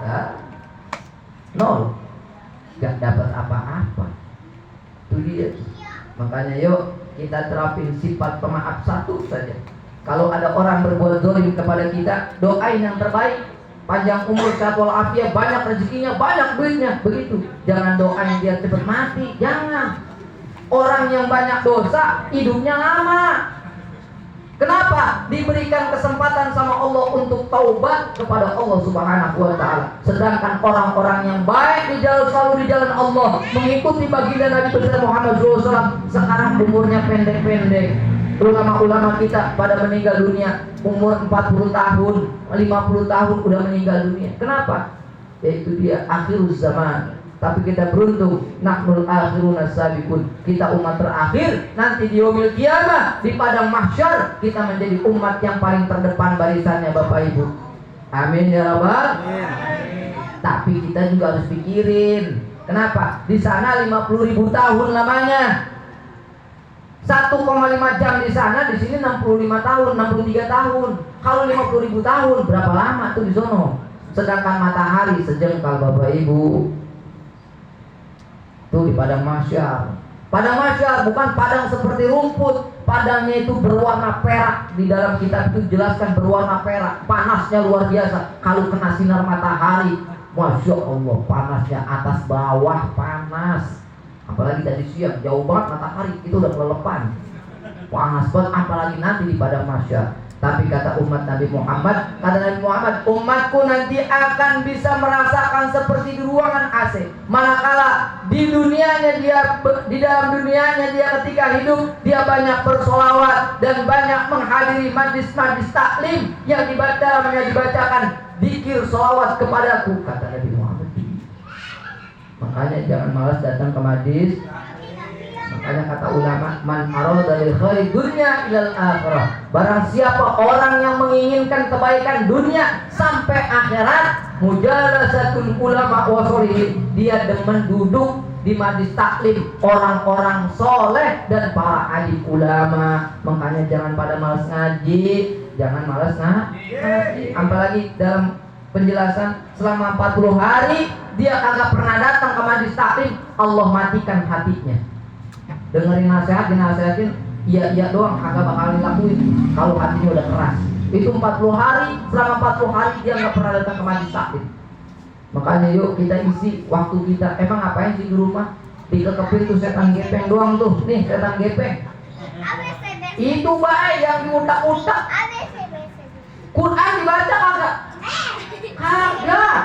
Ya, nol, gak dapat apa-apa. Itu dia. Makanya yuk kita terapin sifat pemaaf satu saja. Kalau ada orang berbuat zalim kepada kita, doain yang terbaik, panjang umur, sehat walafiat, banyak rezekinya, banyak duitnya, begitu. Jangan doain dia cepat mati, jangan. Orang yang banyak dosa hidupnya lama. Kenapa? Diberikan kesempatan sama Allah untuk taubat kepada Allah Subhanahu wa Ta'ala. Sedangkan orang-orang yang baik di jalan, selalu di jalan Allah, mengikuti baginda Nabi besar Muhammad SAW, sekarang umurnya pendek-pendek. Ulama-ulama kita pada meninggal dunia umur 40 tahun, 50 tahun udah meninggal dunia. Kenapa? Yaitu dia akhirul zaman. Tapi kita beruntung, naknul akhiruna sabiqun. Kita umat terakhir, nanti di yaumil qiyamah, di padang mahsyar, kita menjadi umat yang paling terdepan barisannya Bapak Ibu. Amin ya rabbal. Tapi kita juga harus pikirin, kenapa? Di sana 50.000 tahun lamanya. 1,5 jam di sana, di sini 65 tahun, 63 tahun. Kalau 50.000 tahun, berapa lama tuh di sono? Sedangkan matahari sejengkal Bapak Ibu. Itu di padang mahsyar. Padang mahsyar bukan padang seperti rumput. Padangnya itu berwarna perak. Di dalam kitab itu jelaskan berwarna perak. Panasnya luar biasa. Kalau kena sinar matahari, Masya Allah, panasnya atas bawah panas. Apalagi tadi siang, jauh banget matahari, itu udah kelelepan. Panas banget, apalagi nanti di padang mahsyar. Tapi kata umat Nabi Muhammad, kata Nabi Muhammad, umatku nanti akan bisa merasakan seperti di ruangan AC. Manakala di dunianya dia, di dalam dunianya dia ketika hidup, dia banyak bersolawat dan banyak menghadiri majlis-majlis taklim yang dibacakan zikir solawat kepadaku, kata Nabi Muhammad. Makanya jangan malas datang ke majlis. Makanya kata ulama, man arada lil khairi dunya ilal akhirah. Barang siapa orang yang menginginkan kebaikan dunia sampai akhirat, mujalasatul ulama wa sholihin, dia demen duduk di majlis taklim orang-orang soleh dan para alim ulama. Makanya jangan pada malas ngaji, jangan malas ngaji. Apalagi dalam penjelasan selama 40 hari dia kagak pernah datang ke majlis taklim, Allah matikan hatinya. Dengerin nasihat, dinasihatin, iya doang, kagak bakal dilakuin kalau hatinya udah keras. Itu 40 hari, selama 40 hari dia nggak pernah datang ke majlis taklim. Makanya yuk kita isi waktu kita. Emang ngapain sih di rumah? Dikekepin tuh setan gepeng doang tuh. Nih setan gepeng. Itu baik yang diutak-utak. Quran dibaca kagak? Kagak.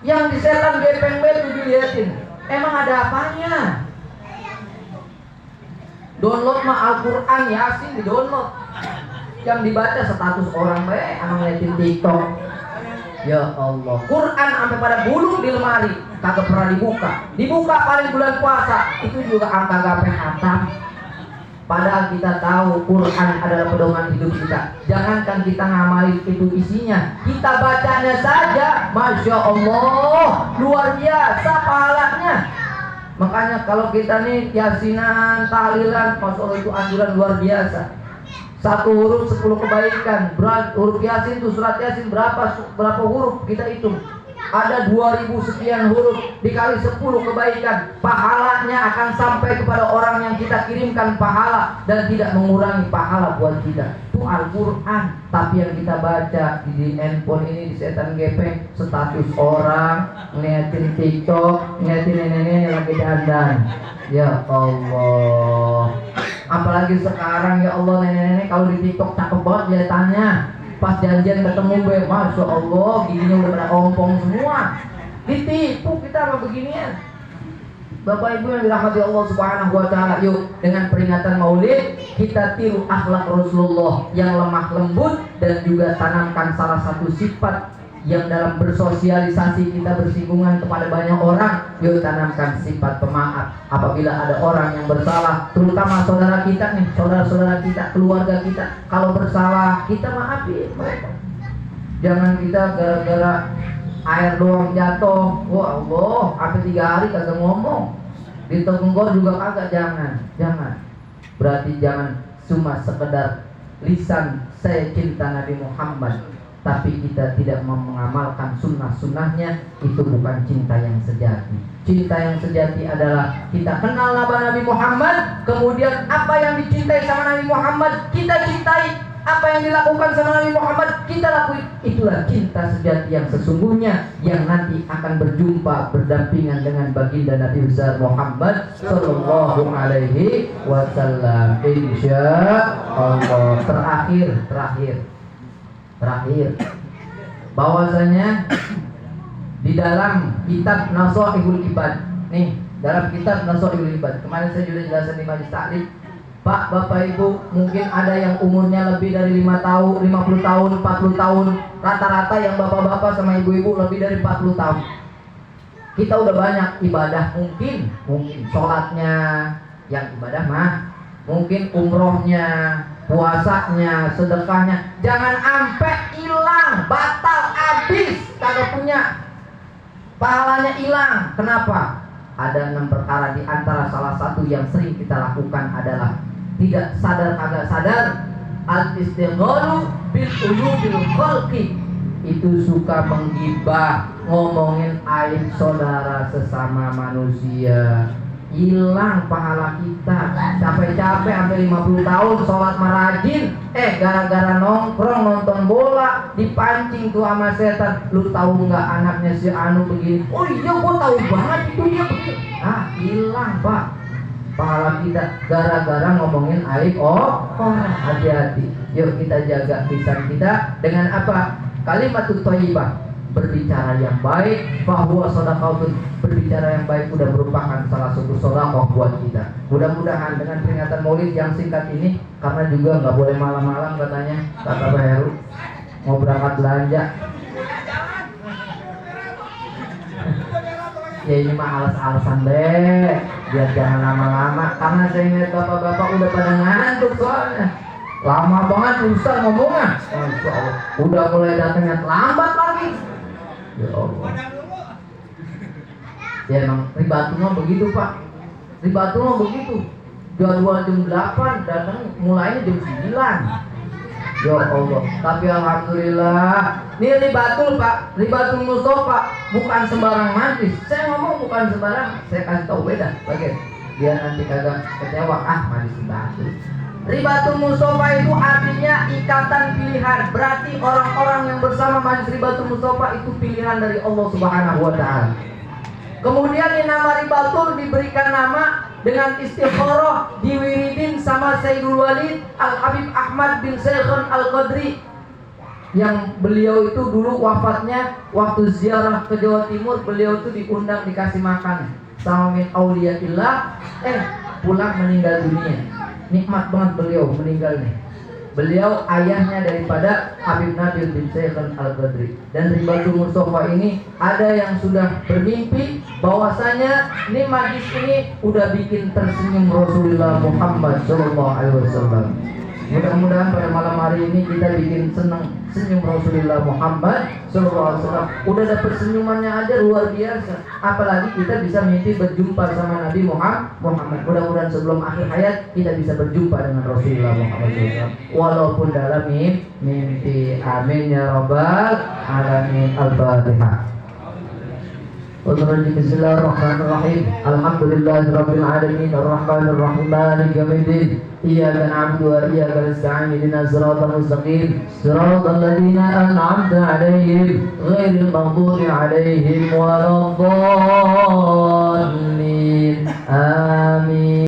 Yang di setan gepeng itu diliatin. Emang ada apanya? Download mah Al-Quran, Yasin di download. Yang dibaca status orang baik, anak ngeliatin TikTok. Ya Allah, Quran sampai pada gulung di lemari, kagak pernah dibuka. Dibuka paling bulan puasa, itu juga angka gape hatam. Padahal kita tahu Quran adalah pedoman hidup kita. Jangankan kita ngamalin itu isinya, kita bacanya saja, Masya Allah, luar biasa pahalanya. Makanya kalau kita nih yasinan, tahlilan, Masya Allah itu anjuran luar biasa. Satu huruf 10 kebaikan. Huruf yasin itu surat yasin berapa huruf kita hitung. Ada 2000 sekian huruf dikali 10 kebaikan. Pahalanya akan sampai kepada orang yang kita kirimkan pahala dan tidak mengurangi pahala buat kita. Itu Al-Quran. Tapi yang kita baca di handphone ini, di setan gepeng, status orang, ngeliatin TikTok, ngeliatin nenek-nenek yang lagi dandan. Ya Allah. Apalagi sekarang ya Allah, nenek-nenek kalau di TikTok cakep banget kelihatannya. Pas janjian ketemu be, Masya Allah, giginya udah pada ompong semua. Ditipu kita sama beginian. Bapak Ibu yang dirahmati Allah Subhanahu wa Ta'ala, yuk dengan peringatan Maulid kita tiru akhlak Rasulullah yang lemah lembut dan juga tanamkan salah satu sifat yang dalam bersosialisasi kita bersinggungan kepada banyak orang. Yuk tanamkan sifat pemaaf apabila ada orang yang bersalah, terutama saudara kita nih, saudara-saudara kita, keluarga kita. Kalau bersalah kita maafin mereka. Jangan kita gara-gara air doang jatuh, wah Allah, sampai 3 hari kagak ngomong, ditegur juga kagak. Jangan. Berarti jangan cuma sekedar lisan saya cinta Nabi Muhammad, tapi kita tidak mau mengamalkan sunnah-sunnahnya, itu bukan cinta yang sejati. Cinta yang sejati adalah kita kenal Nabi Muhammad, kemudian apa yang dicintai sama Nabi Muhammad kita cintai, apa yang dilakukan sama Nabi Muhammad kita lakukan. Itulah cinta sejati yang sesungguhnya, yang nanti akan berjumpa berdampingan dengan baginda Nabi besar Muhammad Sallallahu Alaihi Wasallam. Insya Allah. Terakhir bahwasanya di dalam kitab Nasaihul Ibad, nih dalam kitab Nasaihul Ibad, kemarin saya sudah jelasin di Majelis Taklim. Pak, Bapak, Ibu, mungkin ada yang umurnya lebih dari 5 tahun, 50 tahun, 40 tahun. Rata-rata yang bapak-bapak sama ibu-ibu lebih dari 40 tahun. Kita udah banyak ibadah, mungkin sholatnya yang ibadah mah, mungkin umrohnya, puasanya, sedekahnya, jangan sampai hilang, batal, habis, kagak punya, pahalanya hilang. Kenapa? Ada 6 perkara, di antara salah satu yang sering kita lakukan adalah tidak sadar kagak sadar, al-istighalu bil ulubil khalqi, itu suka menggibah, ngomongin aib saudara sesama manusia. Hilang pahala kita. Capek-capek sampai 50 tahun sholat marajin, gara-gara nongkrong nonton bola dipancing tuh sama setan. Lu tahu nggak anaknya si Anu begini? Oh iya, gua tahu banget itu dia begini. Hilang Pak pahala kita gara-gara ngomongin aib hati-hati. Yuk kita jaga lisan kita dengan apa? Kalimatut thayyibah, berbicara yang baik, bahwa sedekahun, berbicara yang baik udah merupakan salah satu sedekah buat kita. Mudah-mudahan dengan peringatan Maulid yang singkat ini, karena juga nggak boleh malam-malam katanya kata Pak Heru mau berangkat belanja. Ya ini mah alas-alasan deh, biar jangan lama-lama, karena saya ingat bapak-bapak udah pada ngantuk soalnya. Lama banget Ustaz ngomongnya. Masya Allah, udah mulai datangnya lambat lagi. Ya Allah. Ya emang Ribatu mah begitu Pak. Ribatu mah begitu. Jadwal jam 8, datang mulainya jam 9. Ya Allah. Tapi alhamdulillah, ini Ribatul Pak, Ribatul Mustafa, bukan sembarang majlis. Saya ngomong bukan sembarang, saya kasih tahu beda. Bagian biar nanti kagak kecewa, majlis Ribatul. Ribatul Mustafa itu artinya ikatan pilihan. Berarti orang-orang yang bersama Majlis Ribatul Mustafa itu pilihan dari Allah Subhanahu wa Ta'ala. Kemudian ini nama Ribatul diberikan nama dengan istikharah diwiridin sama Sayyidul Walid Al-Habib Ahmad bin Syekhon Al-Qadri, yang beliau itu dulu wafatnya waktu ziarah ke Jawa Timur. Beliau itu diundang dikasih makan sama min auliyatillah, pulang meninggal dunia. Nikmat banget beliau meninggal nih. Beliau ayahnya daripada Habib Nabil bin Syekhon Al-Qadri. Dan Ribatul Mustafa ini ada yang sudah bermimpi bahwasanya ini majlis ini udah bikin tersenyum Rasulullah Muhammad SAW. Mudah-mudahan pada malam hari ini kita bikin senang senyum Rasulullah Muhammad SAW. Udah dapet senyumannya aja luar biasa, apalagi kita bisa mimpi berjumpa sama Nabi Muhammad. Mudah-mudahan sebelum akhir hayat kita bisa berjumpa dengan Rasulullah Muhammad SAW, walaupun dalam mimpi. Amin ya rabbal alamin. Al-Fatihah. Bismillahirrahmanirrahim. Alhamdulillahirabbil alamin arrahmanir rahim maliki yaumiddin. Iyyaka na'budu wa iyyaka nasta'in ihdinas siratal mustaqim siratal ladzina an'amta 'alaihim ghairil maghdubi 'alaihim waladdallin.